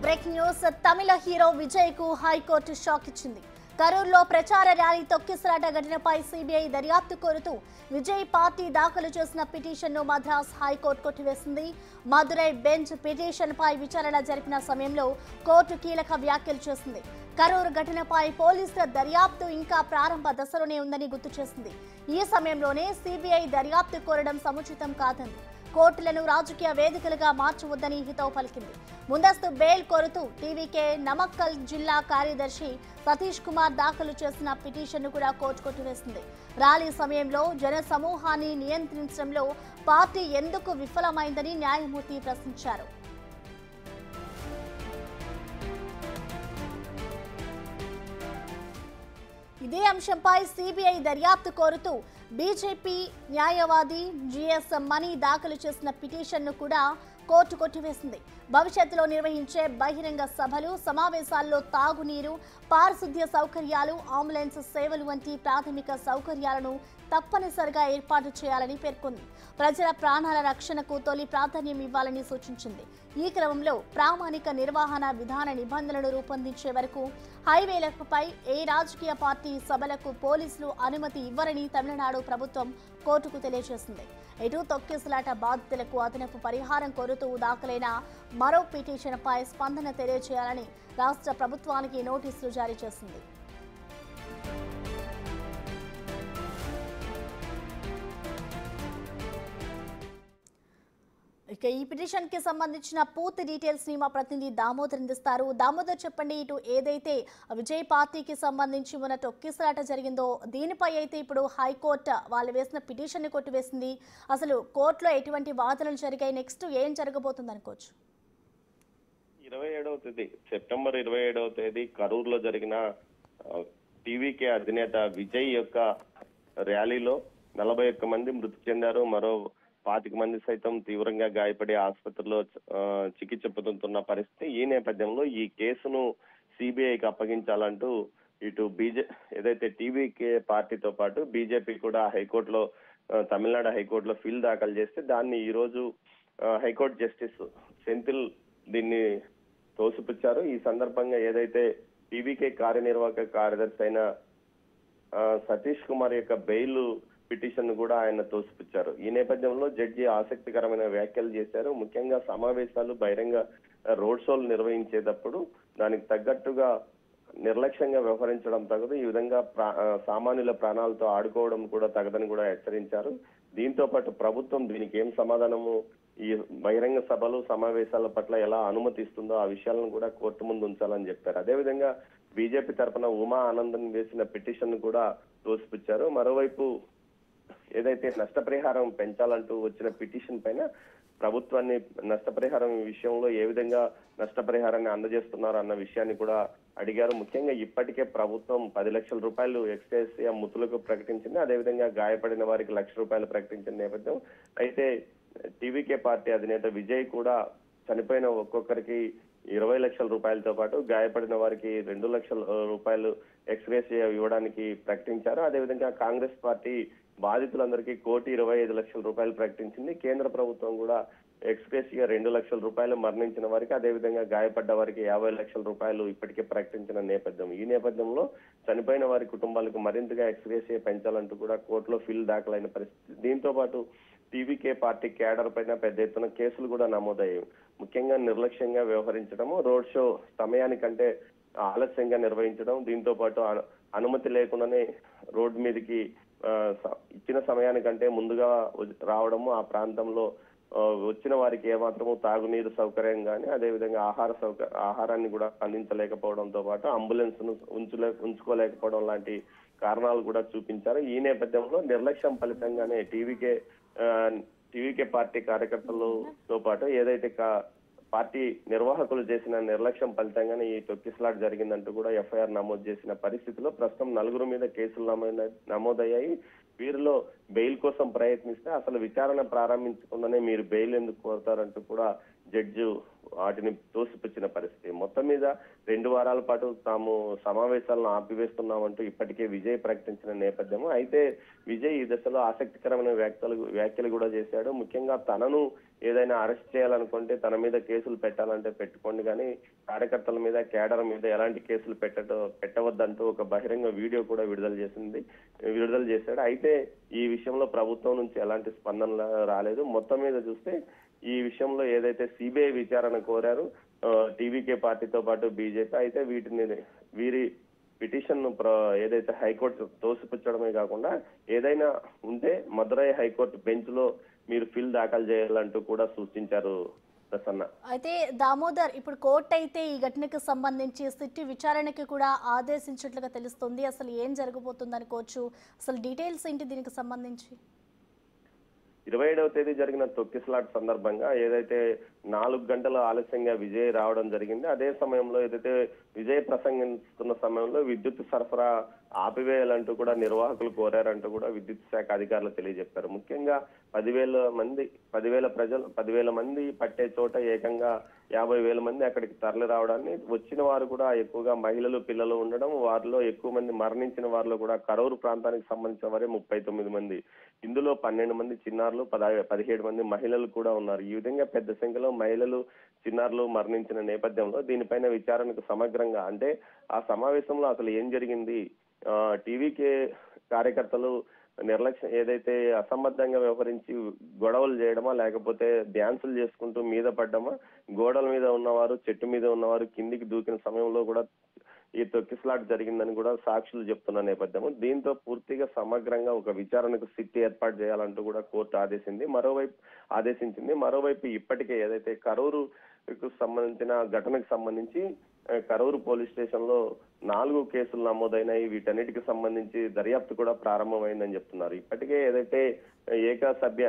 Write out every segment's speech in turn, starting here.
Breaking news తమిళ hero Vijay కు high court shock ఇచ్చింది. కరూర్లో ప్రచార ర్యాలీ తొక్కిసలాట ఘటనపై సిబిఐ దర్యాప్తు కోరుతూ విజయ్ పార్టీ దాఖలు చేసిన పిటిషన్ను మద్రాస్ హైకోర్టు కొట్టివేసింది. మదురై బెంచ్ పిటిషన్పై విచారణ జరిపిన సమయంలో కోర్టు కీలక వ్యాఖ్యలు చేసింది. కరూర్ ఘటనపై పోలీసుల దర్యాప్తు ఇంకా ప్రారంభ దశలోనే ఉందని గుర్తు చేసింది. ఈ సమయంలోనే సిబిఐ దర్యాప్తు కోరడం సముచితం కాదంది. కోర్టులను రాజకీయ వేదికలుగా మార్చవద్దని హితవు పలికింది. ముందస్తు బెయిల్ కోరుతూ టీవీకే నమక్కల్ జిల్లా కార్యదర్శి సతీష్ కుమార్ దాఖలు చేసిన పిటిషన్ను కూడా కోర్టు కొట్టివేసింది. ర్యాలీ సమయంలో జన సమూహాన్ని నియంత్రించడంలో పార్టీ ఎందుకు విఫలమైందని న్యాయమూర్తి ప్రశ్నించారు. ఇదే అంశంపై సిబిఐ దర్యాప్తు కోరుతూ బీజేపీ న్యాయవాది జిఎస్ మణి దాఖలు చేసిన పిటిషన్ను కూడా కోర్టు కొట్టివేసింది. భవిష్యత్తులో నిర్వహించే బహిరంగ సభలు, సమావేశాల్లో తాగునీరు, పారిశుద్ధ్య సౌకర్యాలు, అంబులెన్స్ సేవలు వంటి ప్రాథమిక సౌకర్యాలను తప్పనిసరిగా ఏర్పాటు చేయాలని పేర్కొంది. ప్రజల ప్రాణాల రక్షణకు తొలి ప్రాధాన్యం ఇవ్వాలని సూచించింది. ఈ క్రమంలో ప్రామాణిక నిర్వహణ విధాన నిబంధనలు రూపొందించే వరకు హైవేలపై ఏ రాజకీయ పార్టీ సభలకు పోలీసులు అనుమతి ఇవ్వరని తమిళనాడు ప్రభుత్వం కోర్టుకు తెలియజేసింది. ఇటు తొక్కిసలాట బాధితులకు అదనపు పరిహారం కోరుతూ దాఖలైన మరో పిటిషన్పై స్పందన తెలియజేయాలని రాష్ట్ర ప్రభుత్వానికి నోటీసులు జారీ చేసింది. ఇక ఈ పిటిషన్ కి సంబంధించిన పూర్తి డీటెయిల్స్ ని మా ప్రతినిధి దామోదర్ అందిస్తారు. దామోదర్, చెప్పండి, ఇటు ఏదైతే విజయ్ పార్టీకి సంబంధించి మన తొక్కిసలాట జరిగిందో దీనిపై అయితే ఇప్పుడు హైకోర్టు వాళ్ళు వేసిన పిటిషన్ ని కొట్టివేసింది. అసలు కోర్టులో ఎటువంటి వాదనలు జరిగాయి, నెక్స్ట్ ఏం జరగబోతుంది అనుకోవచ్చు? 27వ తేదీ సెప్టెంబర్ 27వ తేదీ కరూర్లో జరిగిన టీవీకే అధినేత విజయ్ యొక్క ర్యాలీలో 41 మంది మృతి చెందారు. మరో 25 మంది సైతం తీవ్రంగా గాయపడి ఆసుపత్రిలో చికిత్స పొందుతున్న పరిస్థితి. ఈ నేపథ్యంలో ఈ కేసును సిబిఐకి అప్పగించాలంటూ ఇటు ఏదైతే టీవీకే పార్టీతో పాటు బీజేపీ కూడా హైకోర్టులో తమిళనాడు హైకోర్టులో ఫిల్ దాఖలు చేస్తే దాన్ని ఈ రోజు హైకోర్టు జస్టిస్ సెంథిల్ దీన్ని తోసిపుచ్చారు. ఈ సందర్భంగా ఏదైతే టీవీకే కార్యనిర్వాహక కార్యదర్శి అయిన సతీష్ కుమార్ యొక్క బెయిల్ పిటిషన్ కూడా ఆయన తోసిపుచ్చారు. ఈ నేపథ్యంలో జడ్జి ఆసక్తికరమైన వ్యాఖ్యలు చేశారు. ముఖ్యంగా సమావేశాలు, బహిరంగ రోడ్ షోలు నిర్వహించేటప్పుడు దానికి తగ్గట్టుగా నిర్లక్ష్యంగా వ్యవహరించడం తగదు. ఈ విధంగా సామాన్యుల ప్రాణాలతో ఆడుకోవడం కూడా తగదని కూడా హెచ్చరించారు. దీంతో పాటు ప్రభుత్వం దీనికి ఏం సమాధానము, ఈ బహిరంగ సభలు, సమావేశాల పట్ల ఎలా అనుమతిస్తుందో ఆ విషయాలను కూడా కోర్టు ముందు ఉంచాలని చెప్పారు. అదేవిధంగా బీజేపీ తరఫున ఉమా ఆనందన్ వేసిన పిటిషన్ కూడా తోసిపుచ్చారు. మరోవైపు ఏదైతే నష్టపరిహారం పెంచాలంటూ వచ్చిన పిటిషన్ పైన ప్రభుత్వాన్ని నష్టపరిహారం విషయంలో ఏ విధంగా నష్టపరిహారాన్ని అందజేస్తున్నారు అన్న విషయాన్ని కూడా అడిగారు. ముఖ్యంగా ఇప్పటికే ప్రభుత్వం 10 లక్షల రూపాయలు ఎక్స్గ్రేషియా మృతులకు ప్రకటించింది. అదేవిధంగా గాయపడిన వారికి ₹1,00,000 ప్రకటించిన నేపథ్యం. అయితే టీవీకే పార్టీ అధినేత విజయ్ కూడా చనిపోయిన ఒక్కొక్కరికి 20 లక్షల రూపాయలతో పాటు గాయపడిన వారికి ₹2 లక్షల ఎక్స్గ్రేషియా ఇవ్వడానికి ప్రకటించారు. అదేవిధంగా కాంగ్రెస్ పార్టీ బాధితులందరికీ ₹1,25,00,000 ప్రకటించింది. కేంద్ర ప్రభుత్వం కూడా ఎక్స్గ్రేషియా ₹2 లక్షల మరణించిన వారికి, అదేవిధంగా గాయపడ్డ వారికి ₹50 లక్షల ఇప్పటికే ప్రకటించిన నేపథ్యం. ఈ నేపథ్యంలో చనిపోయిన వారి కుటుంబాలకు మరింతగా ఎక్స్గ్రేషియా పెంచాలంటూ కూడా కోర్టులో ఫిల్ దాఖలైన పరిస్థితి. దీంతో పాటు టీవీకే పార్టీ క్యాడర్ పైన పెద్ద ఎత్తున కేసులు కూడా నమోదయ్యాయి. ముఖ్యంగా నిర్లక్ష్యంగా వ్యవహరించడం, రోడ్ షో సమయానికంటే ఆలస్యంగా నిర్వహించడం, దీంతో పాటు అనుమతి లేకుండానే రోడ్డు మీదకి ఇచ్చిన సమయానికంటే ముందుగా రావడము, ఆ ప్రాంతంలో వచ్చిన వారికి ఏమాత్రము తాగునీరు సౌకర్యం కానీ, అదేవిధంగా ఆహారాన్ని కూడా అందించలేకపోవడంతో పాటు అంబులెన్స్ ను ఉంచుకోలేకపోవడం లాంటి కారణాలు కూడా చూపించారు. ఈ నేపథ్యంలో నిర్లక్ష్యం ఫలితంగానే టీవీకే పార్టీ కార్యకర్తలతో పాటు ఏదైతే పార్టీ నిర్వాహకులు చేసిన నిర్లక్ష్యం ఫలితంగానే ఈ తొక్కిసలాట జరిగిందంటూ కూడా ఎఫ్ఐఆర్ నమోదు చేసిన పరిస్థితిలో ప్రస్తుతం 4 మీద కేసులు నమోదయ్యాయి. వీరిలో బెయిల్ కోసం ప్రయత్నిస్తే అసలు విచారణ ప్రారంభించకుండానే మీరు బెయిల్ ఎందుకు కోరుతారంటూ కూడా జడ్జి వాటిని తోసిపుచ్చిన పరిస్థితి. మొత్తం మీద 2 వారాల పాటు తాము సమావేశాలను ఆపివేస్తున్నామంటూ ఇప్పటికే విజయ్ ప్రకటించిన నేపథ్యము. అయితే విజయ్ ఈ దశలో ఆసక్తికరమైన వ్యాఖ్యలు కూడా చేశాడు. ముఖ్యంగా తనను ఏదైనా అరెస్ట్ చేయాలనుకుంటే తన మీద కేసులు పెట్టాలంటే పెట్టుకోండి, కానీ కార్యకర్తల మీద, కేడర్ మీద ఎలాంటి కేసులు పెట్టవద్దంటూ ఒక బహిరంగ వీడియో కూడా విడుదల చేశాడు. అయితే ఈ విషయంలో ప్రభుత్వం నుంచి ఎలాంటి స్పందన రాలేదు. మొత్తం మీద చూస్తే ఈ విషయంలో ఏదైతే సిబిఐ విచారణ కోరారు టీవీకే పార్టీతో పాటు బీజేపీ, అయితే వీరి పిటిషన్ ను ఏదైతే హైకోర్టు తోసిపుచ్చడమే కాకుండా ఏదైనా ఉంటే మదురై హైకోర్టు బెంచ్ లో మీరు ఫిల్ దాఖలు చేయాలంటూ కూడా సూచించారు ప్రసన్న. అయితే దామోదర్, ఇప్పుడు కోర్టు అయితే ఈ ఘటనకు సంబంధించి సిట్ విచారణకి కూడా ఆదేశించినట్లుగా తెలుస్తుంది. అసలు ఏం జరగబోతుంది అనుకోవచ్చు? అసలు డీటెయిల్స్ ఏంటి దీనికి సంబంధించి? 27వ తేదీ జరిగిన తొక్కిసలాట సందర్భంగా ఏదైతే 4 గంటల ఆలస్యంగా విజయ్ రావడం జరిగింది, అదే సమయంలో ఏదైతే విజయ్ ప్రసంగిస్తున్న సమయంలో విద్యుత్ సరఫరా ఆపివేయాలంటూ కూడా నిర్వాహకులు కోరారంటూ కూడా విద్యుత్ శాఖ అధికారులు తెలియజెప్పారు. ముఖ్యంగా 10,000 మంది పట్టే చోట ఏకంగా 50,000 మంది అక్కడికి తరలి రావడాన్ని, వచ్చిన వారు కూడా ఎక్కువగా మహిళలు, పిల్లలు ఉండడం, వారిలో ఎక్కువ మంది మరణించిన వారిలో కూడా కరూరు ప్రాంతానికి సంబంధించిన వారే 39 మంది, ఇందులో 12 మంది చిన్నారులు, 17 మంది మహిళలు కూడా ఉన్నారు. ఈ విధంగా పెద్ద సంఖ్యలో మహిళలు, చిన్నారులు మరణించిన నేపథ్యంలో దీనిపైన విచారణకు సమగ్రంగా, అంటే ఆ సమావేశంలో అసలు ఏం జరిగింది, టీవీకే కార్యకర్తలు నిర్లక్ష్యం ఏదైతే అసంబద్ధంగా వ్యవహరించి గొడవలు చేయడమా, లేకపోతే డ్యాన్సులు చేసుకుంటూ మీద పడ్డమా, గోడల మీద ఉన్నవారు, చెట్టు మీద ఉన్నవారు కిందికి దూకిన సమయంలో కూడా ఈ తొక్కిసలాట జరిగిందని కూడా సాక్షులు చెప్తున్న నేపథ్యము. దీంతో పూర్తిగా సమగ్రంగా ఒక విచారణకు సిట్ ఏర్పాటు చేయాలంటూ కూడా కోర్టు ఆదేశించింది. మరోవైపు ఇప్పటికే ఏదైతే కరూరుకు సంబంధించిన ఘటనకు సంబంధించి కరూరు పోలీస్ స్టేషన్ లో 4 కేసులు నమోదైనాయి. వీటన్నిటికి సంబంధించి దర్యాప్తు కూడా ప్రారంభమైందని చెప్తున్నారు. ఇప్పటికే ఏదైతే ఏకసభ్య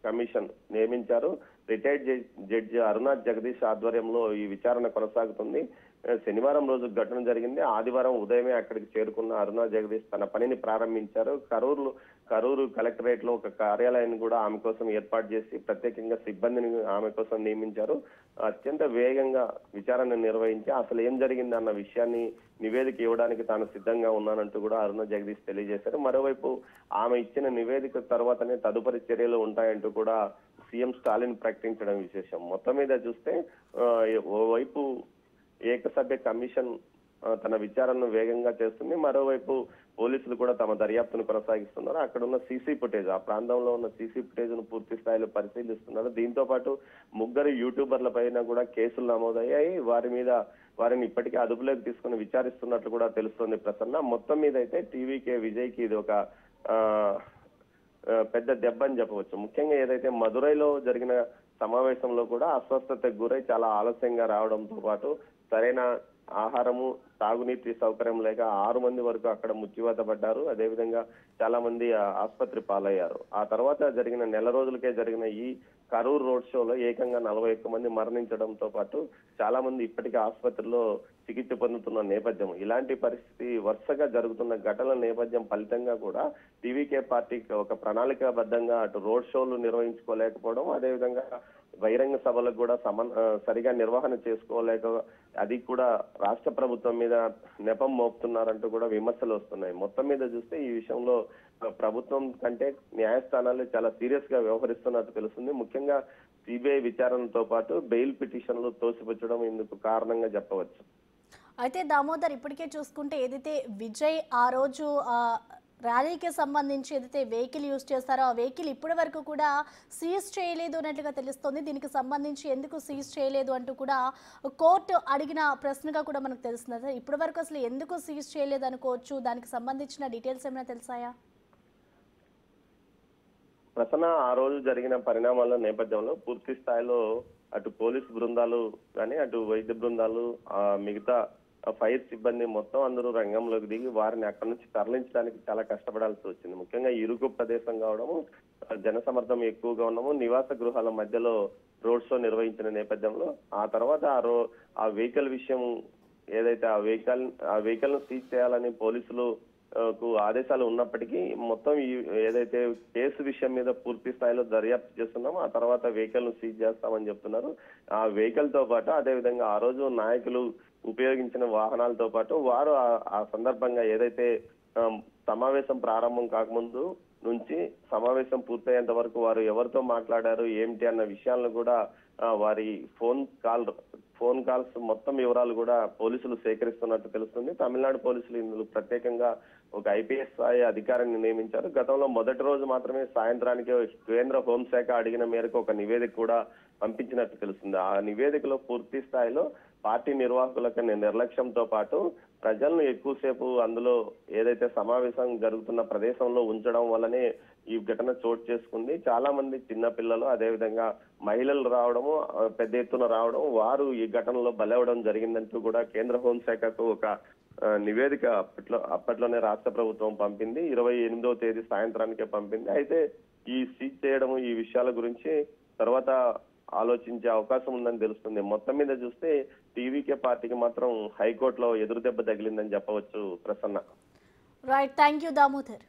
కమిషన్ నియమించారు, రిటైర్డ్ జడ్జి అరుణ జగదీష్ ఆధ్వర్యంలో ఈ విచారణ కొనసాగుతుంది. శనివారం రోజు ఘటన జరిగింది. ఆదివారం ఉదయమే అక్కడికి చేరుకున్న అరుణ జగదీష్ తన పనిని ప్రారంభించారు. కరూరు కలెక్టరేట్ లో ఒక కార్యాలయాన్ని కూడా ఆమె కోసం ఏర్పాటు చేసి ప్రత్యేకంగా సిబ్బందిని ఆమె కోసం నియమించారు. అత్యంత వేగంగా విచారణ నిర్వహించి అసలు ఏం జరిగింది అన్న విషయాన్ని నివేదిక ఇవ్వడానికి తాను సిద్ధంగా ఉన్నానంటూ కూడా అరుణ జగదీష్ తెలియజేశారు. మరోవైపు ఆమె ఇచ్చిన నివేదిక తర్వాతనే తదుపరి చర్యలు ఉంటాయంటూ కూడా సీఎం స్టాలిన్ ప్రకటించడం విశేషం. మొత్తం మీద చూస్తే ఓవైపు ఏకసభ్య కమిషన్ తన విచారణను వేగంగా చేస్తుంది, మరోవైపు పోలీసులు కూడా తమ దర్యాప్తును కొనసాగిస్తున్నారు. అక్కడ ఉన్న సీసీ ఫుటేజ్, ఆ ప్రాంతంలో ఉన్న సీసీ ఫుటేజ్ ను పూర్తి స్థాయిలో పరిశీలిస్తున్నారు. దీంతో పాటు 3 యూట్యూబర్ల పైన కూడా కేసులు నమోదయ్యాయి. వారిని ఇప్పటికే అదుపులోకి తీసుకుని విచారిస్తున్నట్లు కూడా తెలుస్తోంది ప్రసన్న. మొత్తం మీద అయితే టీవీకే విజయ్కి ఇది ఒక పెద్ద దెబ్బ అని చెప్పవచ్చు. ముఖ్యంగా ఏదైతే మదురైలో జరిగిన సమావేశంలో కూడా అస్వస్థతకు గురై చాలా ఆలస్యంగా రావడంతో పాటు సరైన ఆహారము, తాగునీటి సౌకర్యం లేక 6 మంది వరకు అక్కడ మృత్యువాత పడ్డారు. అదేవిధంగా చాలా మంది ఆసుపత్రి పాలయ్యారు. ఆ తర్వాత జరిగిన నెల రోజులకే జరిగిన ఈ కరూరు రోడ్ షోలో ఏకంగా 41 మంది మరణించడంతో పాటు చాలా మంది ఇప్పటికే ఆసుపత్రిలో చికిత్స పొందుతున్న నేపథ్యం. ఇలాంటి పరిస్థితి వరుసగా జరుగుతున్న ఘటనల నేపథ్యం ఫలితంగా కూడా టీవీకే పార్టీకి ఒక ప్రణాళికాబద్ధంగా అటు రోడ్ షోలు నిర్వహించుకోలేకపోవడం, అదేవిధంగా బహిరంగ సభలకు కూడా సరిగా నిర్వహణ చేసుకోలేక అది కూడా రాష్ట్ర ప్రభుత్వం మీద నెపం మోపుతున్నారంటూ కూడా విమర్శలు వస్తున్నాయి. మొత్తం మీద చూస్తే ఈ విషయంలో ప్రభుత్వం కంటే న్యాయస్థానాలు చాలా సీరియస్ గా వ్యవహరిస్తున్నట్టు తెలుస్తుంది. ముఖ్యంగా సిబిఐ విచారణతో పాటు బెయిల్ పిటిషన్లు తోసిపుచ్చడం ఇందుకు కారణంగా చెప్పవచ్చు. అయితే దామోదర్, ఇప్పటికే చూసుకుంటే ఏదైతే విజయ్ ఆ రోజు ర్యాలీకి సంబంధించి ఏదైతే వెహికల్ యూజ్ చేస్తారో ఆ వెహికల్ ఇప్పటి వరకు కూడా సీజ్ చేయలేదు అన్నట్లుగా తెలుస్తుంది. దీనికి సంబంధించి ఎందుకు సీజ్ చేయలేదు అంటూ కూడా కోర్టు అడిగిన ప్రశ్నగా కూడా మనకు తెలుస్తుంది. ఇప్పటి వరకు అసలు ఎందుకు సీజ్ చేయలేదు అనుకోవచ్చు? దానికి సంబంధించిన డీటెయిల్స్ ఏమైనా తెలుసాయా? ప్రసన్న, ఆ రోజు జరిగిన పరిణామాల నేపథ్యంలో పూర్తి స్థాయిలో అటు పోలీసు బృందాలు కానీ, అటు వైద్య బృందాలు, మిగతా ఫైర్ సిబ్బంది మొత్తం అందరూ రంగంలోకి దిగి వారిని అక్కడి నుంచి తరలించడానికి చాలా కష్టపడాల్సి వచ్చింది. ముఖ్యంగా ఇరుకు ప్రదేశం కావడము, జనసమర్థం ఎక్కువగా ఉండము, నివాస గృహాల మధ్యలో రోడ్ షో నిర్వహించిన నేపథ్యంలో ఆ తర్వాత ఆ వెహికల్ విషయం ఏదైతే ఆ వెహికల్ ను సీజ్ చేయాలని పోలీసులు కు ఆదేశాలు ఉన్నప్పటికీ మొత్తం ఈ ఏదైతే కేసు విషయం మీద పూర్తి స్థాయిలో దర్యాప్తు చేస్తున్నామో ఆ తర్వాత వెహికల్ ను సీజ్ చేస్తామని చెప్తున్నారు. ఆ వెహికల్ తో పాటు అదే విధంగా ఆ రోజు నాయకులు ఉపయోగించిన వాహనాలతో పాటు వారు ఆ సందర్భంగా ఏదైతే సమావేశం ప్రారంభం కాకముందు నుంచి సమావేశం పూర్తయ్యేంత వరకు వారు ఎవరితో మాట్లాడారు ఏమిటి అన్న విషయాలను కూడా వారి ఫోన్ కాల్స్ మొత్తం వివరాలు కూడా పోలీసులు సేకరిస్తున్నట్టు తెలుస్తుంది. తమిళనాడు పోలీసులు ఇందులో ప్రత్యేకంగా ఒక ఐపీఎస్ స్థాయి అధికారిని నియమించారు. గతంలో మొదటి రోజు మాత్రమే సాయంత్రానికి కేంద్ర హోంశాఖ అడిగిన మేరకు ఒక నివేదిక కూడా పంపించినట్టు తెలుస్తుంది. ఆ నివేదికలో పూర్తి స్థాయిలో పార్టీ నిర్వాహకులకు నిర్లక్ష్యంతో పాటు ప్రజలను ఎక్కువసేపు అందులో ఏదైతే సమావేశం జరుగుతున్న ప్రదేశంలో ఉంచడం వల్లనే ఈ ఘటన చోటు చేసుకుంది. చాలా మంది చిన్న పిల్లలు అదేవిధంగా మహిళలు రావడము పెద్ద ఎత్తున రావడం వారు ఈ ఘటనలో బలవడం జరిగిందంటూ కూడా కేంద్ర హోంశాఖకు ఒక నివేదిక అప్పట్లోనే రాష్ట్ర ప్రభుత్వం పంపింది. 28వ తేదీ సాయంత్రానికే పంపింది. అయితే ఈ సీజ్ చేయడము ఈ విషయాల గురించి తర్వాత ఆలోచించే అవకాశం ఉందని తెలుస్తుంది. మొత్తం మీద చూస్తే టీవీకే పార్టీకి మాత్రం హైకోర్టులో ఎదురు దెబ్బ తగిలిందని చెప్పవచ్చు Prasanna. Right, thank you Damodar.